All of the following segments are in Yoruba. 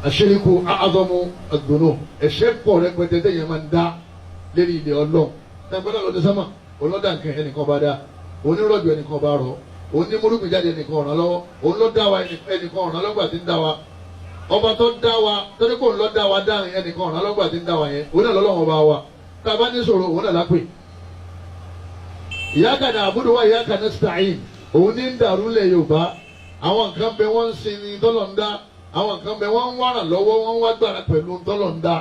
àṣíríkù a'zamu ad-dunub ẹ̀ṣẹ̀ pọ̀ rẹpẹtẹ tẹ̀yẹ̀ máa ń dá lérí ilẹ̀ ọlọ́run ẹgbẹ́dọ̀ lọ́dẹ sọ́mà olódà nǹkan ẹnìkan bá dá onírọ̀jù ẹnìkan bá rọ̀ onímúrúgbìn jáde ẹnìkan ọ̀ràn lọ́wọ́ òun ló dá wa ẹnìkan ọ̀ràn lọ́gbà tí ń dá wa ọba tó dá wa tó ní kó ń lọ dá wa dáhùn ẹnìkan ọ̀ràn lọ́gbà tí ń dá wa yẹn òun náà lọ́lọ́run ọba wa tá a bá ní sọ̀rọ̀ òun náà lápè iyyaka na'budu wa iyyaka nasta'in òun ní ń dàrú lẹ̀ Yorùbá àwọn nǹkan bẹ wọ́n ń sin ní tọ́lọ̀ ń dá àwọn nǹkan bẹ wọ́n ń wá ràn lọ́wọ́ wọ́n ń wá gbára pẹ̀lú tọ́lọ̀ ń dá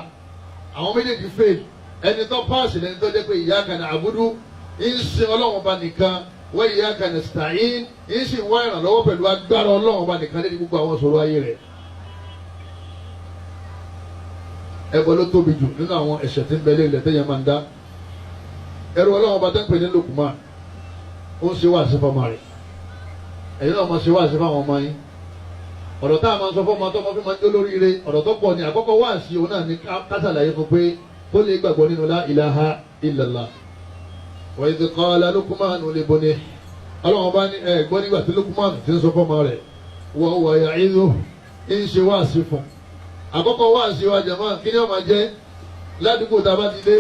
àwọn méjèèjì fail ẹni tó páàsì lẹni tó jẹ́ pé iyyaka na'budu ń sin Ọlọ́run ọba nìkan wa iyyaka nasta'in ń sì wá ìrànlọ́wọ́ pẹ̀lú agbára Ọlọ́run ọba nìkan lórí gbogbo àwọn ìṣòro ayé rẹ̀. ẹbọ ló tóbi jù nínú àwọn ẹ̀ṣẹ̀ tí ń bẹ lẹ́yìn lẹ́tẹ̀yẹ máa ń dá ẹrú Ọlọ́run ọba tó ń pè ní Lukman ó ń ṣe wáàsí fọmọ rẹ̀ ẹ̀yin náà máa ṣe wáàsí fáwọn ọmọ yín ọ̀rọ̀ tá a máa ń sọ fọ́mọ tó máa fi máa ń jó lóríire ọ̀rọ̀ tó pọ̀ ní àkọ́kọ́ wáàsí òun náà ní kásàlàyé fún pé kó lè gbàgbọ́ nínú la ilaha illallah. wa idh qala Luqmanu libunihi Ọlọ́run bá ní gbọ́ nígbà tí Luqman ti ń sọ fọ́mọ rẹ̀ wa huwa ya'idhuhu ń ṣe wáàsí fún àkọ́kọ́ wáàsí wa jàmáà kí ni ó máa jẹ́ ládùúgbò tá a bá ti dé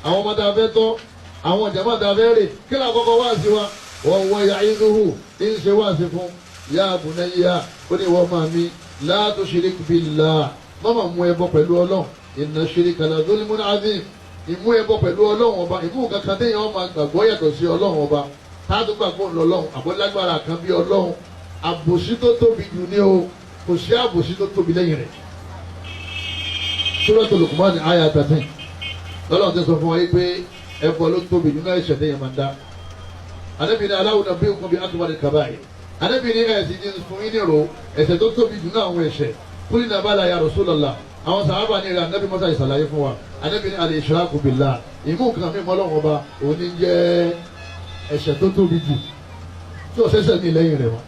àwọn ọmọ tá a fẹ́ tọ́ àwọn jàmáà tá a fẹ́ rè kí ni àkọ́kọ́ wáàsí wa wa huwa ya'idhuhu ń ṣe wáàsí fún ya bunayya ó ní wọ́n máa mi la tushrik billah mọ́mọ́ mú ẹbọ pẹ̀lú Ọlọ́run inna shirka la zulmun azim ìmú ẹbọ pẹ̀lú Ọlọ́run ọba ìmú kankan téèyàn ọmọ gbàgbọ́ yàtọ̀ sí Ọlọ́run ọba táàtú gbàgbọ́ ńlọlọ́run àbọ̀lágbára kan bí Ọlọ́run àbòsí tó tóbi jù ní o kò sí àbòsí tó tóbi lẹ́yìn rẹ̀. Suratul Luqman àyá 13 lọ́lọ́run ti sọ fún wa yìí pé ẹbọ ló tóbi nínú ẹ̀ṣẹ̀ téèyàn máa ń dá. Ànábì ní ala unabbi'ukum bi akbaril kaba'ir Ànábì ní ẹ̀sìn ní fún yín nírò ẹ̀ṣẹ̀ tó tóbi jù náà àwọn ẹ̀ṣẹ̀ qulna bala ya Rasulullah àwọn sàhábà ní rẹ̀ Ànábì Mùsá ìsàlàyé fún wa Ànábì ní al-ishraku billah ìmú nǹkan mi mọ́ Ọlọ́run ọba òun ní jẹ́ ẹ̀ṣẹ̀ tó tóbi jù tí ọ̀sẹ̀sẹ̀ ní lẹ́yìn rẹ̀ wọn.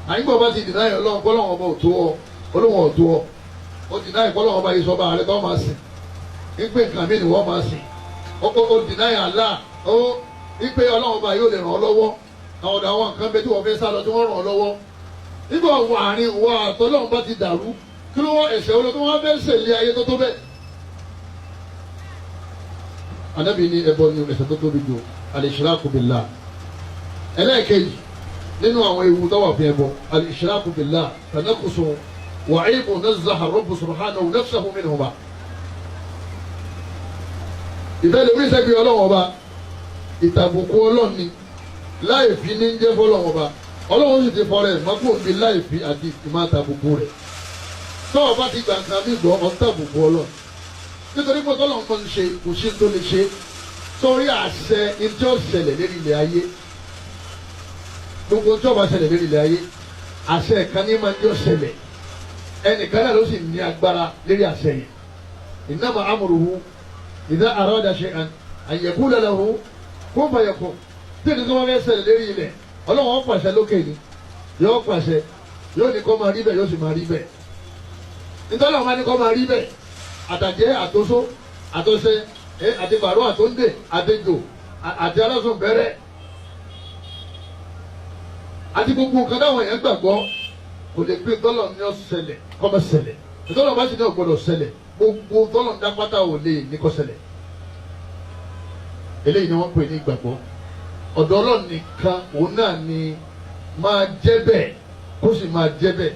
àyìnbó bá ti dìnnà yẹn Ọlọ́run kọ́lọ́run ọba òtó ọ Ọlọ́run òtó ọ ó dìnnà yẹn kọ́lọ́run ọba yìí sọ bá rẹ tó máa sìn ìpè nǹkan mi ni wọ́n máa sìn ó dìnnà yẹn Allah ó ìpè Ọlọ́run ọba yóò lè ràn ọ́ lọ́wọ́ àwọn ọ̀dọ̀ àwọn nǹkan bẹ tí wọ́n fẹ́ sá lọ tí wọ́n ràn ọ́ lọ́wọ́ nígbà wà àárín wa àtọ́lọ́run bá ti dàrú kí ló wọ́n ẹ̀ṣẹ̀ olóòtú wọn fẹ́ ṣèlé ayé tó tó bẹ́ẹ̀. Ànábì ní ẹbọ ní ẹ̀ṣẹ̀ tó tóbi jù al-ishraku billah. ẹlẹ́ẹ̀kejì nínú àwọn ewu tó wà fún ẹbọ al-ishraku billah tanaqqusun wa 'aybun nazzaha ar-rabbu subhanahu nafsahu minhuma. ìfẹ́ lórí sẹ́gbẹ̀ Ọlọ́run ọba ìtàbùkù Ọlọ́run ni láì fi ní jẹ́ fọlọ́run ọba Ọlọ́run sì ti fọrẹ́ mọ́kò bí láì fi àti ìmọ̀ àtàbùkù rẹ̀ tọ́wọ́ bá ti gbà nǹkan mi gbọ́ ọ̀tàbùkù Ọlọ́run nítorí pé tọ́lọ́run kan ṣe kò sí tó lè ṣe sórí àṣẹ ìjọ ṣẹlẹ̀ lérí ilẹ̀ ayé gbogbo ìjọba ṣẹlẹ̀ lérí ilẹ̀ ayé àṣẹ kan ní máa ń jọ ṣẹlẹ̀ ẹnìkan náà ló sì ní agbára lérí àṣẹ yẹn innama amruhu idha arada shay'an an yaqula lahu kun fayakun tí nǹkan máa fẹ́ ṣẹlẹ̀ lérí ilẹ̀ Ọlọ́run ó pàṣẹ lókè ni yóò pàṣẹ yóò ní kó máa rí bẹ́ẹ̀ yóò sì máa rí bẹ́ẹ̀ nítorí àwọn máa ní kó máa rí bẹ́ẹ̀ àtàjẹ́ àtòsó àtòsẹ àti bàrú àtòǹdè àtẹjò àti alásùn bẹ̀rẹ̀ àti gbogbo nǹkan táwọn èèyàn gbàgbọ́ kò lè gbé tọ́lọ̀ ní ọ̀sẹ̀lẹ̀ kọ́mọ ṣẹlẹ̀ tọ́lọ̀ bá sì ní ọ̀gbọ́dọ̀ ṣẹlẹ̀ gbogbo tọ́lọ̀ ń dápátá ò lè ní kó ṣẹlẹ̀ eléyìí ni wọ́n pè ní ìgbàgbọ́ ọ̀dọ̀ Ọlọ́run nìkan òun náà ni máa jẹ́ bẹ́ẹ̀ kó sì máa jẹ́ bẹ́ẹ̀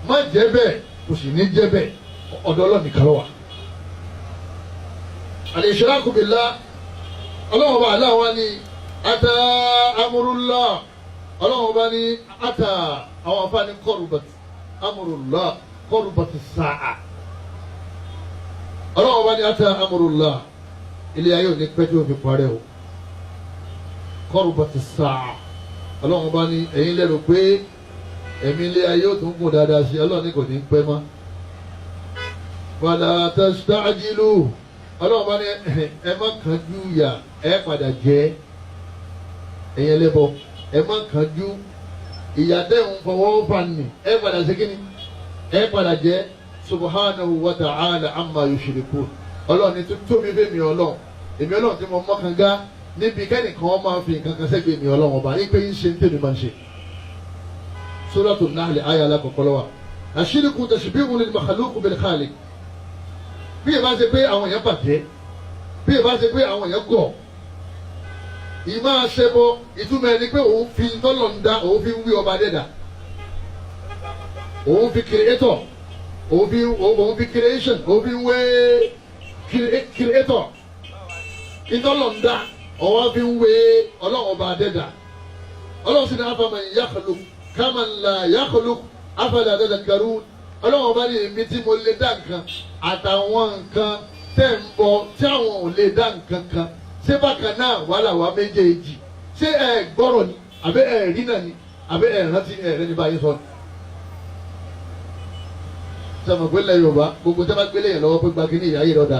má jẹ́ bẹ́ẹ̀ kó sì ní jẹ́ bẹ́ẹ̀ ọ̀dọ̀ Ọlọ́run nìkan ló wà. al-ishraku billah Ọlọ́run bá aláwa ní ata amrullah Ọlọ́run bá ní ata àwọn afáàní qurbat amrullah qurbat as-sa'a Ọlọ́run bá ní ata amrullah ilé ayé ò ní pẹ́ tí ó fi parẹ́ o qurbat as-sa'a Ọlọ́run bá ní ẹ̀yin lérò pé ẹ̀mí ilé ayé ò tún gùn dáadáa sí Ọlọ́run ní kò ní pẹ́ mọ́ wala tasta'jilu Ọlọ́run bá ní ẹ má kánjú yà ẹ padà jẹ ẹ̀yin ẹlẹ́bọ ẹ má kánjú ìyà tẹ́ ń fọwọ́ fà ní ẹ padà ṣe kíni ẹ padà jẹ subhanahu wa ta'ala amma yushrikun Ọlọ́run ní tóbi fẹ́ mi Ọlọ́run èmi Ọlọ́run tí mo mọ́ kanga níbi kẹ́nìkan máa fi nǹkan kan sẹ́gbẹ̀ẹ́ mi Ọlọ́run ọba ní pé ń ṣe ń tẹ̀lé máa ń ṣe Suratul Nahl àyá alákọ̀ọ́kọ́ lọ́wọ́ àṣírìkù tashbihun lil makhluq bil khaliq. bí ẹ bá ṣe pé àwọn èèyàn bàjẹ́ bí ẹ bá ṣe pé àwọn èèyàn gọ̀ ìmọ̀ àṣẹbọ ìtumọ̀ ẹni pé òun fi tọ́lọ̀ ń dá òun fi ń wí ọba dẹ́dà òun fi creator òun fi creation òun fi ń wé creator ìtọ́lọ̀ ń dá ọwọ́ fi ń wé ọlọ́run ọba dẹ́dà ọlọ́run sì ní afaman yakhluq kaman la yakhluq afala tadhakkarun ọlọ́run ọba ní èmi tí mo lè dá nǹkan àtàwọn nǹkan tẹ̀ ń bọ tí àwọn ò lè dá nǹkan kan ṣé bákan náà wàhálà wa méjèèjì ṣé ẹ gbọ́rọ̀ ni àbẹ́ ẹ rí náà ni àbẹ́ ẹ rántí ẹ rẹ ní báyìí sọ ni. sọmọ pé lẹ́yìn Yorùbá gbogbo tẹ́ bá gbélé yẹn lọ́wọ́ pé gba kí ni ìyá yìí lọ́dà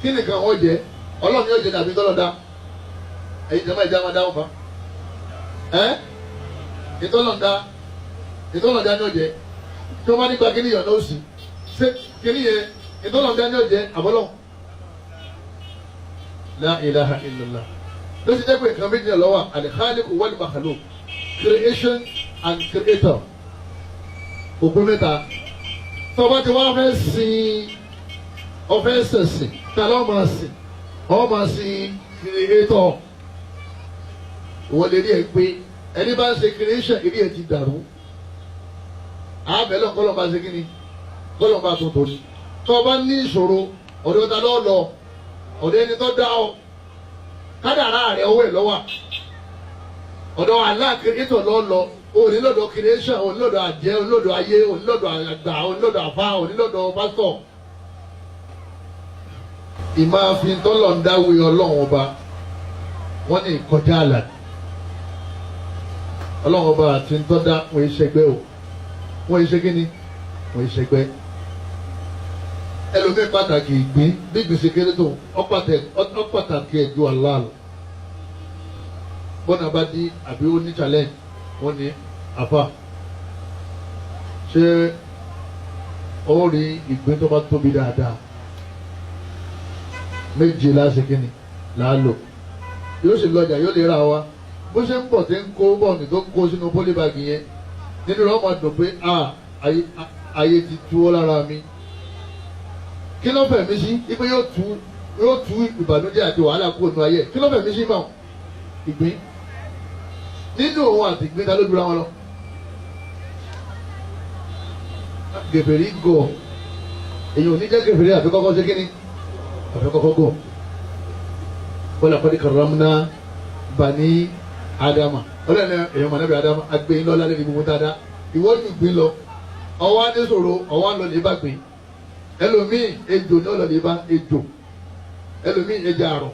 kí nìkan wọ́n jẹ ọlọ́run yóò jẹ dàbí tọ́lọ́dà ẹ̀yin jẹ́ máa ìjà máa dáhùn fa ìtọ́lọ́dà ni ó jẹ tí wọ́n bá nípa kí ni ìyọ̀ náà ó sì ṣé kí ni yẹn ìtọ́lọ́dà ni ó jẹ àbọ́lọ́ la ilaha illallah ló ti jẹ́ pé nǹkan méjì lọ́wọ́ al-khaliq wal-makhluq creation and creator òpin mẹ́ta tọ́ba tí wọ́n fẹ́ sin ọ̀fẹ́ sẹ̀sìn tá lọ́ máa sìn ọ́ máa sin creator wọ́n lè rí ẹ pé ẹni bá ń ṣe creation eré ẹ ti dàrú àbẹ̀lẹ̀ kọ́lọ́ba ṣe kí ni kọ́lọ́ba tuntun ni tọ́ba ní ìṣòro ọ̀dọ̀ ta lọ́ọ́ lọ ọ̀dọ̀ ẹni tó dá ọ kádàrá rẹ̀ ọwọ́ ẹ̀ lọ́wọ́ ọ̀dọ̀ Allah creator lọ onílọ́dọ̀ creation onílọ́dọ̀ àjẹ́ onílọ́dọ̀ ayé onílọ́dọ̀ àgbà onílọ́dọ̀ àfa onílọ́dọ̀ pásítọ̀. ìmáàfin tọ́lọ̀ ń dáwé ọlọ́run ọba wọ́n ní kọjá àlà ọlọ́run ọba àti ntọ́dá wọ́n ìṣẹ́gbẹ́ o wọ́n ìṣe kíni wọ́n ìṣẹ́gbẹ́ ẹlòmíín pàtàkì ìgbín bí gbèsè kéré tó ọ̀pàtàkì ẹ̀jú aláàlú bọ́nà bá di àbí ó ní challenge wọ́n ní àfà ṣé ó rí ìgbín tó bá tóbi dáadáa méje láṣekínì láàlò yóò sì lọjà yóò lè ra wa bó ṣe ń bọ̀ tí ń kó bọ́ọ̀nì tó ń kó sínú pólíbàgì yẹn nínú rẹ̀ wọ́n máa dùn pé ayé ti tú ọ́ lára mi kí ló fẹ̀ mí sí ipe yóò tú ìbànújẹ́ àti wàhálà kúrò nínú ayé kí ló fẹ̀ mí sí mọ́ ìgbín nínú òun àti ìgbín ta ló dúra wọn lọ. gèfèrí gọ̀ èyí ò ní jẹ́ gèfèrí àfi kọ́kọ́ ṣe kíni àfi kọ́kọ́ gọ̀ wọ́n àkọ́dé karramna bani Adama ọlọ́ọ̀ni èèyàn mọ̀nàbí Adama agbẹ́yìn lọ́la lẹ́ni gbogbo dáadáa ìwọ́jú ìgbín lọ ọwọ́ á ní sọ̀rọ̀ ọwọ́ á lọ lè bá gbìn ẹlòmíì ejò ní ọlọ́ọ̀lẹ́ bá ejò ẹlòmíì ẹja àrọ̀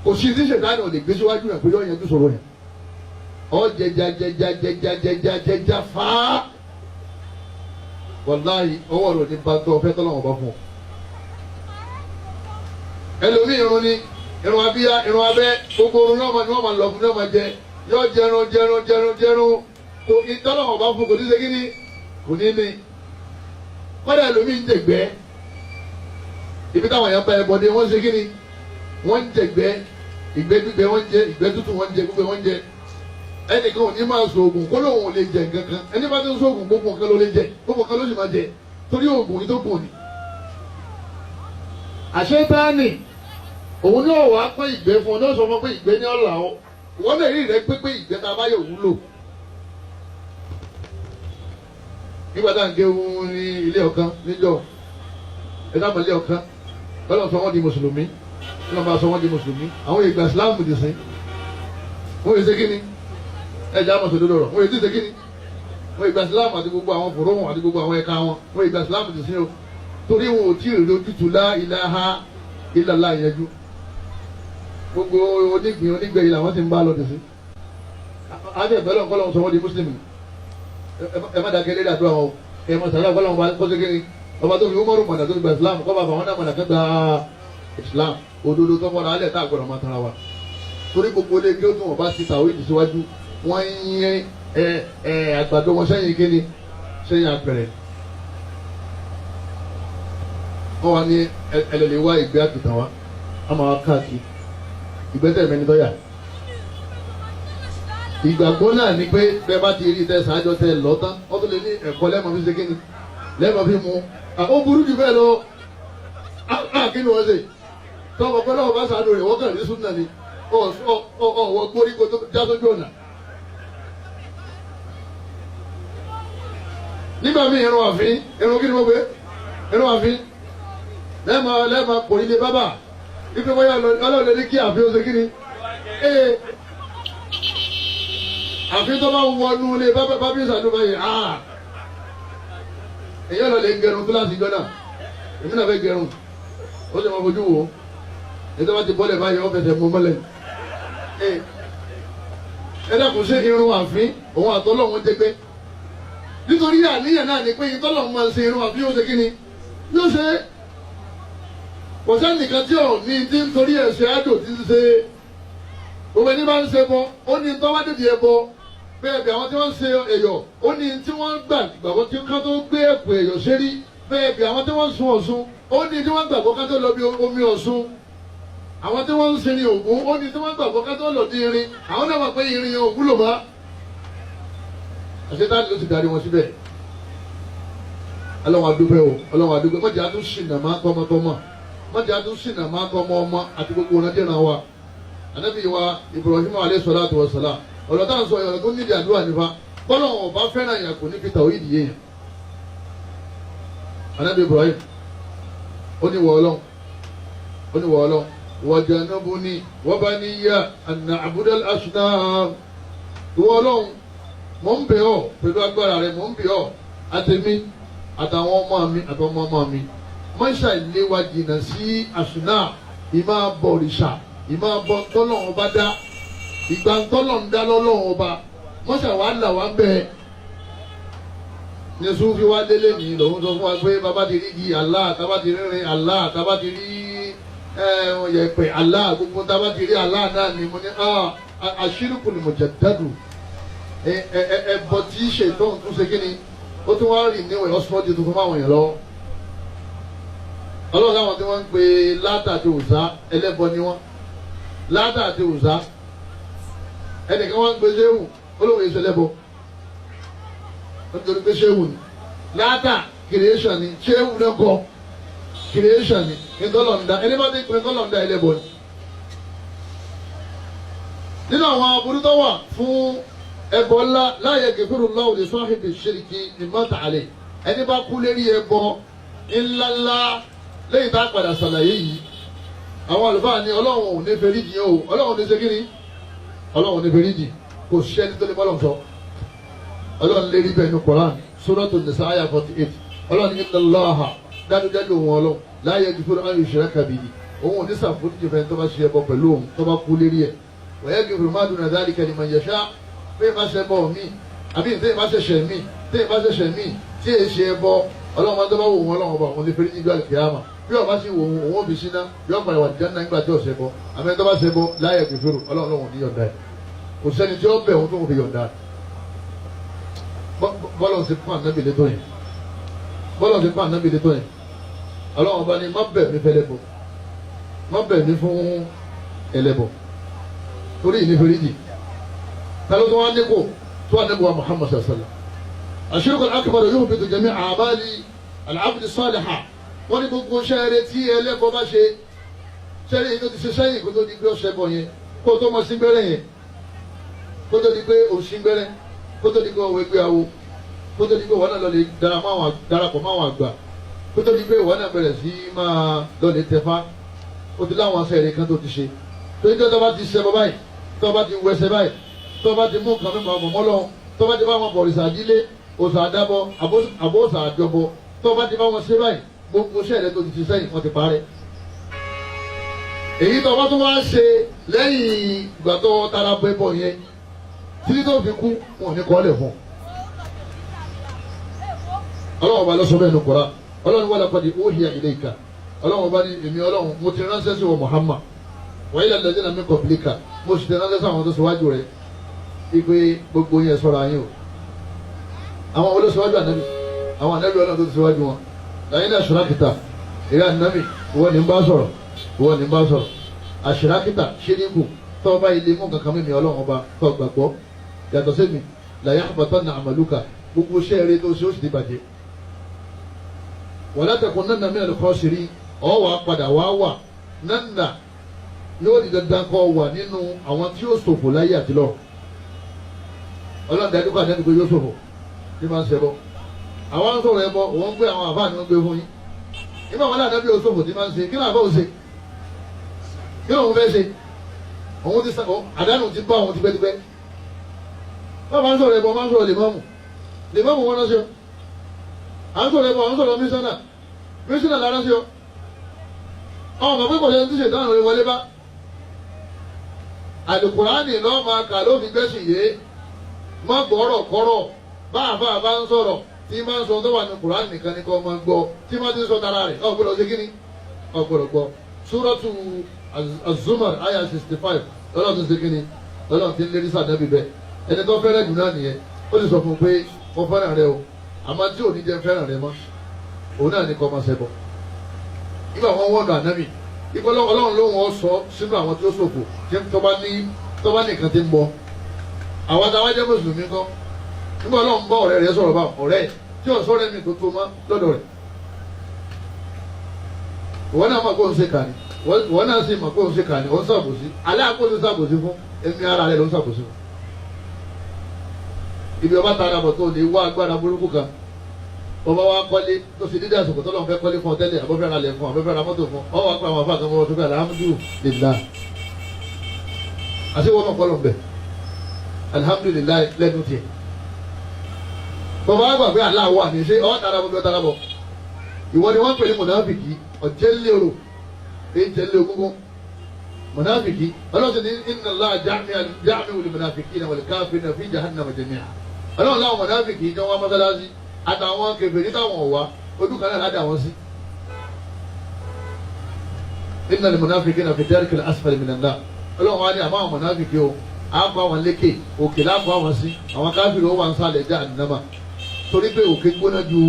kò sí ní ṣètánì ò lè gbé síwájú yẹn pé yọ yẹn tó sọ̀rọ̀ yẹn ọ jẹjẹjẹjẹjẹjẹjẹjẹ fáá wàláyé ọwọ́ rẹ̀ ní bá tọ́ fẹ́ tọ́lọ́wọ́n bá fún ọ. ẹlòmíì irun ni irun abíyá irun abẹ́ gbogbo orun náà ni wọ́n máa lọ fún náà máa jẹ yọ jẹrun kò ìtọ́lọ́wọ́n bá fún kò ní ṣe kí ni kò ní ní kọ́dà ẹlòmíì ń jẹ̀gbẹ́ ibi táwọn èèyàn bá ẹ bọ́dé wọ́n ṣe kí ni wọ́n ń jẹ̀gbẹ́ ìgbẹ́ gbígbẹ́ wọ́n ń jẹ ìgbẹ́ tútù wọ́n ń jẹ gbígbẹ́ wọ́n ń jẹ ẹnìkan ò ní máa so oògùn kó lóun ò lè jẹ nǹkan kan ẹni bá ti ń so oògùn gbogbo nǹkan ló lè jẹ gbogbo nǹkan ló sì máa jẹ torí oògùn yìí tó gùn ni. àṣetáàní òun náà wàá pé ìgbẹ́ fún ọ náà sọ fún ọ pé ìgbẹ́ ní ọ̀là ọ wọ́n lè rí rẹ pé ìgbẹ́ ta bá yẹ wúlò. nígbà tá à ń gé ohun ní ilé ọ̀kan níjọ́ ẹ̀dá àmọ́ ilé ọ̀kan lọ́dọ̀ sọ wọ́n di mùsùlùmí lọ́dọ̀ máa sọ wọ́n di mùsùlùmí àwọn ìgbà síláàmù ti sìn wọ́n yẹ ṣe kí ni ẹja àmọ̀ sòdodo rọ̀ wọ́n yẹ ti ṣe kí ni wọ́n ìgbà síláàmù àti gbogbo àwọn fòró wọn àti gbogbo àwọn ẹ̀ka wọn wọ́n ìgbà síláàmù ti sìn o torí wọn ò tí ì rí ojútùú lá ilaha illallah yẹjú gbogbo onígbẹ̀yìn làwọn ti ń bá lọ dì sí àti ẹ̀fẹ́ lọ́nkọ́ lọ́wọ́ sọ wọ́n di mùsùlùmí ẹ má dàgẹ́ lé dàdúrà wọn ẹ má sàlẹ̀ àgbọ̀ lọ́wọ́ kó ṣe kí ni ọba tó fi Umaru mọ̀nà tó fi gba Islam kọ́ bá fà wọ́n náà mọ̀nà kẹta Islam òdodo tó mọ̀nà alẹ́ tá a gbọ́dọ̀ máa tara wa torí gbogbo ilé kí ó tún wọn bá ti tàwé ìdísíwájú wọ́n ń yẹn àgbàdo wọn sẹ́yìn kíni sẹ́yìn apẹ̀rẹ̀ wọ́n wá ní ẹlẹ́lẹ́ wá ìgbẹ́ àkìtàn wa a máa káàkiri ìgbẹ́ tẹ̀ mẹ́ni tọ́yà ìgbàgbọ́ náà ni pé bẹ́ẹ̀ bá ti rí tẹ ṣáájọ́ tẹ lọ́tán wọ́n tó lè ní ẹ̀kọ́ lẹ́mọ̀ fi ṣe kíni lẹ́mọ̀ fi mu ó burú jù bẹ́ẹ̀ lọ kí ni wọ́n ṣe tọ́wọ́ pẹ́ náà bá ṣàánú rẹ̀ wọ́n kàn ní súnà ni ọ̀wọ́ gbórí kó tó já sójú ọ̀nà. nígbà míì irun àfin irun kí ni mo gbé irun àfin lẹ́ẹ̀ma kò nílé bábà ife bóyá ọlọ́ọ̀lẹ́ ní kí àfin ó ṣe kí ni àfin tó bá wọnú ilé bábí ìsàdúrà yìí èyí ọ̀nà lè gẹrun kíláàsì jọ́nà èmi náà fẹ́ gẹrun ó sì máa fojú wò ó ètò bá ti bọ́lẹ̀ báyìí ó fẹsẹ̀ mú mọ́lẹ̀ ẹ dákun ṣe irun àfin òun àtọ́lọ́hún ti pé nítorí àníyàn náà ni pé ìtọ́lọ́hún máa ń ṣe irun àfin yóò ṣe kí ni yóò ṣe kò sẹ́nìkan tí ò ní tí ń torí ẹ̀ ṣe ájò tí ń ṣe òwe ní bá ń ṣe bọ ó ní tọ́wádìí ẹ̀ bọ bẹ́ẹ̀ bí àwọn tí wọ́n ń ṣe èyọ̀ ó ní tí wọ́n gbàgbọ́ tí ká tó gbé ẹ̀pọ̀ èyọ̀ ṣérí bẹ́ẹ̀ bí àwọn tí wọ́n ń sun Ọ̀ṣun ó ní tí wọ́n gbàgbọ́ ká tó lọ bí omi Ọ̀ṣun àwọn tí wọ́n ń sin ní Ògún ó ní tí wọ́n gbàgbọ́ ká tó lọ di irin àwọn náà wà pé irin yẹn òwúlò mọ́ àṣetáni ló ti darí wọn síbẹ̀ Ọlọ́run adúpẹ́ o Ọlọ́run adúpẹ́ mọ̀jẹ̀ adún ṣìnà máa tọmọtọmọ mọ̀jẹ̀ adún ṣìnà máa tọmọ ọmọ àti gbogbo ọ̀nàdínà wa Ànábì wa Ibrahim alayhi salatu wa salam ọ̀rọ̀ táwọn sọ ọ̀rọ̀ tó nídìí àdúrà nípa bọ́lọ̀wọ̀n ọba fẹ́ràn yàn kò ní fi tàwí ìdíyẹ yàn Ànábì Ibrahim ó ní wọ Ọlọ́run wajannabni wa baniya an na'budal asnam ìwọ Ọlọ́run mò ń bẹ̀ ọ́ pẹ̀lú agbára rẹ̀ mò ń bẹ̀ ọ́ àtẹ̀mí àtàwọn ọmọ mi àtàwọn ọmọ mi mọ́ṣá ilé wa jìnnà sí àṣùnà ìmọ̀ bọ̀rìṣà ìmọ̀ bọ̀ tọ́lọ́run bá dá ìgbà tọ́lọ́run dá lọ́lọ́run ọba mọ́ṣá wàá là wá ń bẹ̀ ní Sufi wá délé ní lòun sọ fún wa pé bàbá ti rí di Allah tábà ti rírin Allah tábà ti rí yẹ̀pẹ̀ Allah gbogbo tábà ti rí Allah náà ni mo ní ashirkul mujaddadu ẹbọ tí ṣètò tún ṣe kíni ó tún wá rìn níwèé ọsùnmọ́dì tuntun fáwọn èèyàn lọ́wọ́ ọlọ́run láwọn tí wọ́n ń pe Láàtà àti Òòṣà ẹlẹ́bọ ni wọ́n Láàtà àti Òòṣà ẹnìkan wọ́n ń pe Ṣéhù olóhùn èso ẹlẹ́bọ nítorí pé Ṣéhù ni Láàtà creation ni Ṣéhù náà kọ creation ni ìtọ́lọ̀ǹda ẹni bá ti pe ìtọ́lọ̀ǹda ẹlẹ́bọ ni. nínú àwọn aburú tó wà fún ẹbọ ńlá la yaghfirullahu li sahibi shirki mimma ta'ala ẹni bá kú lérí ẹbọ ńláńlá lẹ́yìn tá a padà ṣàlàyé yìí àwọn àlùfáà ní ọlọ́run ò ní fẹ́ríjì yẹn o ọlọ́run ní segin ọlọ́run ní fẹ́ríjì kò ṣiṣẹ́ ní tó lè bọ́lọ̀ sọ ọlọ́run lérí bẹ́ẹ̀ ní Quran Suratul Nisa ayah 48 ọlọ́run inna Allaha dájúdájú òun ọlọ́run la yaghfiru an yushraka bihi òun ò ní ṣàforíjì fẹ́ tó bá ṣe ẹbọ pẹ̀lú òun tó bá kú lérí ẹ̀ wa yaghfiru ma duna dhalika liman yasha bẹ́ẹ̀ bá ṣe bọ́ mi àbí tẹ́yìn bá ṣẹ̀ṣẹ̀ mi tẹ́yìn bá ṣẹ̀ṣẹ̀ mi tí èyí ṣe ẹbọ ọlọ́run máa ń dọ́bà wò wọn ọlọ́run ọba òun lè fẹ́rí níjọ́ àlùkìyámà bí ọba sì wò òun òun òbí síná yóò padà wà Jánnà nígbà tí ò ṣe bọ àmì tó bá ṣe bọ la yaghfiru ọlọ́run lòun ní yọ̀ǹda ẹ̀ kò sẹ́ni tí ó bẹ̀ òun tó ń fi yọ̀ǹda bọ́lọ̀ ṣe fún ànábì létò yẹn bọ́lọ̀ ṣe fún ànábì létò yẹn ọlọ́run ọba ni má bẹ̀ mí fẹ́ lẹ́bọ má bẹ̀ mí fún ẹlẹ́bọ torí ìnífẹ̀ríjì talo tó wá nípò tó wà nípò wa Muhammad sallallahu alaihi wasallam ashirku al-akbar yuhbitu jami' a'mali al-'abd as-salihah wọ́n ní gbogbo sẹ́ẹ̀rẹ́ tí ẹlẹ́bọ bá ṣe sẹ́ẹ̀rẹ́ yìí tó ti ṣe sẹ́yìn kó tó di pé ó ṣẹbọ yẹn kó tó mọ síngbẹ́rẹ́ yẹn kó tó di pé ó síngbẹ́rẹ́ kó tó di pé ó wẹgbẹ́ awo kó tó di pé wọ́n náà lọ lè darapọ̀ máwọn àgbà kó tó di pé wọ́n náà bẹ̀rẹ̀ sí máa lọ lè tẹ̀fá ó ti láwọn sẹ́ẹ̀rẹ́ kan tó ti ṣe tó ní tó bá ti ṣẹbọ báyìí tó bá ti wẹsẹ̀ báyìí tó bá ti mú nǹkan mímọ́ ọmọ lọ tó bá ti bá wọn bọ̀rìṣà dílé òòṣà àdábọ àbóòṣà àjọbọ tó bá ti bá wọn ṣe báyìí gbogbo sẹ́ẹ̀rẹ́ tó ti ti sẹ́yìn wọ́n ti parẹ́. èyí tó bá tó wá ṣe lẹ́yìn ìgbà tó tara bọ́ ẹbọ yẹn títí tó fi kú wọn ní kọ́lẹ̀ fún. ọlọ́run ọba lọ́sọ bẹ́ẹ̀ ní kọ́ra ọlọ́run wà laqad uhiya ilayka ọlọ́run ọba ní èmi ọlọ́run mo ti ránṣẹ́ sí wa Muhammad wa ila alladhina min qablika mo sì ti ránṣẹ́ sí àwọn tó ṣíwájú rẹ̀ ipe gbogbo yẹn sọ̀rọ̀ ayé o àwọn olóṣèwájú ànábì àwọn ànábì ọlọ́run tó ti ṣíwájú wọn lẹ́yìn àṣírákìtà ìrẹ́ ànábì ìwọ ni ń bá sọ̀rọ̀ ìwọ ni ń bá sọ̀rọ̀ àṣírákìtà ṣíríkù tó bá ilé mú kankan mímí ọlọ́run ọba tó gbàgbọ́ yàtọ̀ sí mi la yahbatanna amaluka gbogbo iṣẹ́ rẹ tó ṣe ó sì ti bàjẹ́ wala takunanna minal khasirin ọ̀ wà padà wà nanna yóò di dandan kọ́ wà nínú àwọn tí yóò ṣòfò láyé àti lọ́run ọlọ́run dájú kọ́ àdéhùn pé yóò ṣòfò ní máa ń ṣe bọ́ àwọn sọ̀rọ̀ ẹ bọ́ wọ́n gbé àwọn àfáà ni wọ́n gbé fún yín nígbà wọn láàdá bí yóò ṣòfò tí máa ń ṣe kí lóun àbọ̀ ṣe kí lóun fẹ́ ṣe òun ti àdánù ti bá òun ti pẹ́tipẹ́ wọ́n máa ń sọ̀rọ̀ ẹ bọ́ máa ń sọ̀rọ̀ lèmọ́mù wọn ránṣẹ́ à ń sọ̀rọ̀ ẹ bọ́ à ń sọ̀rọ̀ mísánà lára ṣe ọ àwọn ọmọ pípọ̀ ṣe ti ṣe ìdáhùn rẹ wọlé bá àlùkùránì lọ́ọ́ máa kà ló fi gbẹ́sì yé má gbọ́rọ̀ kọ́rọ̀ bá àfa bá ń sọ̀rọ̀ tí máa ń sọ tó wà ní kùránì nìkan ni kò máa gbọ́ tí máa ti ń sọ tara rẹ̀ ọ̀gbọ́dọ̀ ṣe kíni ọ̀gbọ́dọ̀ gbọ́ súrọ́tù Az-Zumar aya 65 lọ́lọ́ tó ṣe kíni lọ́lọ́ tí ń lérí sàdẹ́bì bẹ́ẹ̀ ẹni tó fẹ́rẹ̀ jù náà nìyẹn ó sì sọ fún un pé mo fẹ́ràn rẹ o àmọ́ tí ò ní jẹ́ fẹ́ràn rẹ mọ́ òun náà ní kọ́ máa ṣẹbọ nígbà wọn wọ́n dọ̀ ànábì ikọ́ ọlọ́run ló wọ́n sọ sínú àwọn tí ó ṣòfò tó bá nìkan ti ń bọ àwọn àtàwọn jẹ́ mùsùlùmí kọ́ nígbà ọlọ́run bá ọ̀rẹ́ rẹ̀ sọ̀rọ̀ bá ọ̀rẹ́ tí ò sọ̀rọ̀ mi tó tó mọ́ lọ́dọ̀ rẹ̀ ìwọ náà mọ̀ kó ń ṣe kàní ìwọ náà sì mọ̀ kó ń ṣe kàní ó ń ṣàbòsí alẹ́ àkóso ṣàbòsí fún ẹ̀mí ara rẹ̀ ló ń ṣàbòsí fún ibi ọba tara bọ̀ tó lè wá agbára burúkú kan ọba wa kọ́lé tó fi dídá àsìkò tó lọ́n fẹ́ kọ́lé fún ọ tẹ́lẹ̀ àbọ̀fẹ́ ra lẹ̀ fún àbọ̀fẹ́ ra mọ́tò fún ọ wà pé àwọn afáàkàn mọ́ ọdún bẹ́ẹ̀ alhamdulillah àti wọ́n mọ̀ kọ́ lọ́n bẹ̀ alhamdulillah lẹ́nu tiẹ̀ bàbá àgbà pé aláwọ̀ àmì ṣe ọ́ tara bọ̀ tara bọ̀ ìwọ ni wọ́n pè ní mọ̀nàfìkì ọ̀jẹ̀lérò èjẹ̀lé ogúngún mọ̀nàfìkì ọlọ́sìn ní inna Allah jami'ul munafiqina wal kafirina fi jahannama jami'a ọlọ́run láwọn mọ̀nàfìkì ní wọ́n mọ́sálásí àtàwọn kèfèrí táwọn ọ̀wá ojú kan náà ládàá wọn sí. innal munafiqina fi darkil asfali minan nar ọlọ́run wa ní àmọ́ àwọn mọ̀nàfìkì o àpò àwọn lékè òkè lápò àwọn sí àwọn káfíìrì ó wà ń sálẹ̀ já àdínámà torí pé òkè gbóná ju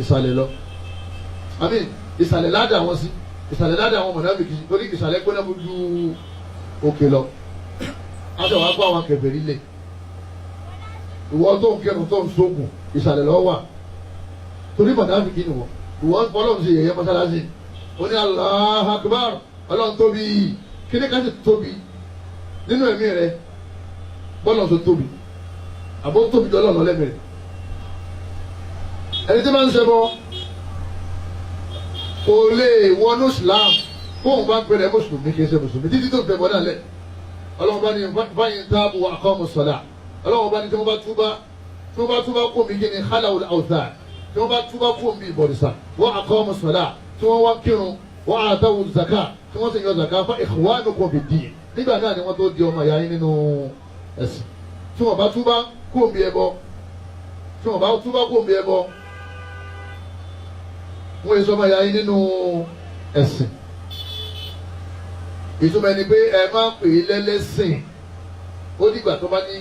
ìsàlẹ̀ lọ àmín ìsàlẹ̀ ládàá wọn sí ìsàlẹ̀ ládàá àwọn mọ̀nàfìkì torí ìsàlẹ̀ gbóná ju òkè lọ aṣọ wa kó àwọn kèfèrí lè ìwọ tó ń kẹrù tó ń sógun ìsàlẹ̀ lọ́wọ́ wà torí mọ̀nàfíkì ni wọ́n ìwọ ń fọlọ́run sí yẹ̀yẹ́ mọ́sálásí ó ní Allahu Akbar ọlọ́run tóbi kí ni ká sì tóbi nínú ẹ̀mí rẹ bọ́lọ̀ tó tóbi àbó tóbi jọ lọ́nà lẹ́mí rẹ ẹni tí máa ń ṣẹbọ kò lè wọnú Islam fóun bá ń pèrè mùsùlùmí kì í ṣe mùsùlùmí títí tó fẹ́ bọ́ náà lẹ̀ ọlọ́run bá ní báyìí táàbù wa aqamu salah ọlọ́run bá ní tí wọ́n bá túbá kó mi kí ni khalawul awthan tí wọ́n bá túbá kó mi ìbọ̀rìṣà wa aqamu salah tí wọ́n wá kírun wa atawu zaka tí wọ́n sì yọ zaka fa ikhwanukum fid-din nígbà náà ni wọ́n tó di ọmọ ìyá yín nínú ẹ̀sìn tí wọ́n bá túbá kó mi ẹbọ wọ́n yẹ sọmọ ìyá yín nínú ẹ̀sìn ìtumọ̀ ẹni pé ẹ máa pè é lẹ́lẹ́sìn ó dìgbà tó bá ní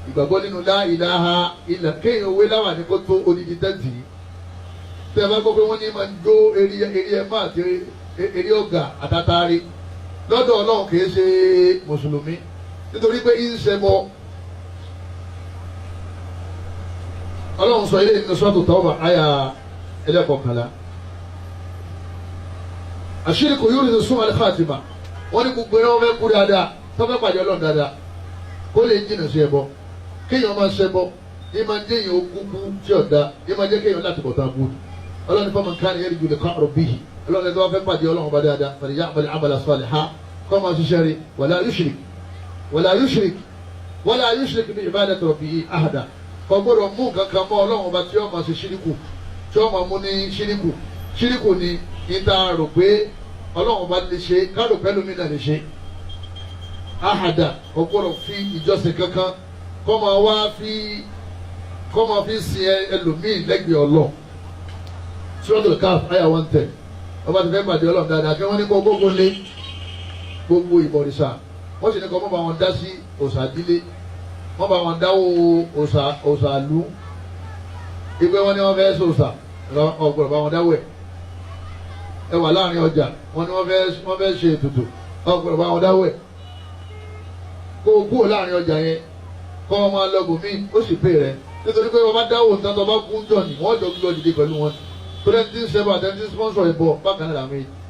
ìgbàgbọ́ nínú la ilaha illa kéèyàn owó láwà ní kó tó odidi tẹ́ǹtì tẹ́ ẹ bá gbọ́ pé wọ́n ní máa ń jó eré ẹ̀má àti eré ọ̀gà àtàtàrí lọ́dọ̀ ọlọ́run kìí ṣe mùsùlùmí nítorí pé ń ṣe bọ́ ọlọ́run sọ ilé ìnú sọ́tò Tawba àyà ẹlẹ́kọ̀ọ́kànlá àṣírìkù yóò rí sún al-khatima wọ́n ní gbogbo ẹ̀rọ fẹ́ kú dáadáa tó fẹ́ pàdé ọlọ́run dáadáa kó lè jìnnà sí ẹbọ kéèyàn máa ṣẹbọ yìí máa ń jẹ́ èèyàn ogún tí ọ̀dà yìí máa jẹ́ kéèyàn láti bọ̀ tán bú ọlọ́run ní faman kana yarju liqa'a rabbih ọlọ́run ní tó fẹ́ pàdé ọlọ́run bá dáadáa falya'mal 'amalan salihan kọ́ máa ṣiṣẹ́ rí wala yushrik bi ibadati rabbih ahada kò gbọ́dọ̀ mú kankan mọ́ ọlọ́run bá tí ó máa ṣe ṣíríkù tí ó máa mú ní ṣíríkù ní ìta rò pé ọlọ́run bá lè ṣe kárò pẹ́lú mi náà lè ṣe ahada kò gbọ́dọ̀ fi ìjọsìn kankan kọ́ máa fi sin ẹlòmíì lẹ́gbẹ̀ẹ́ ọlọ́ Suratul Kahf àyà 110 ọba ti fẹ́ pàdé ọlọ́run dáadáa kí wọ́n ní kó gbogbo lé gbogbo ìbọ̀rìṣà wọ́n sì ní kó mọ́ bá wọn dá sí òòṣà ìdílé wọ́n bá wọn dáwó òòṣà ìlú ìgbé wọn ni wọ́n fẹ́ sòòṣà ọgbọ̀n bá wọn dáwó ẹ wà láàrin ọjà wọn ni wọ́n fẹ́ ṣe ètùtù ọgbọ̀n bá wọn dáwó kó o kúrò láàrin ọjà yẹn kọ́ ọ máa lọ bòmí ó sì pè rẹ nítorí pé ọba dáwò tán tó bá kún jọ ni wọ́n jọ gbé ọ dìde pẹ̀lú wọn tó lẹ́ni tí ń sẹ́bà tẹ́ni tí ń sponsor ìbọ̀ bákan náà làwọn èèyàn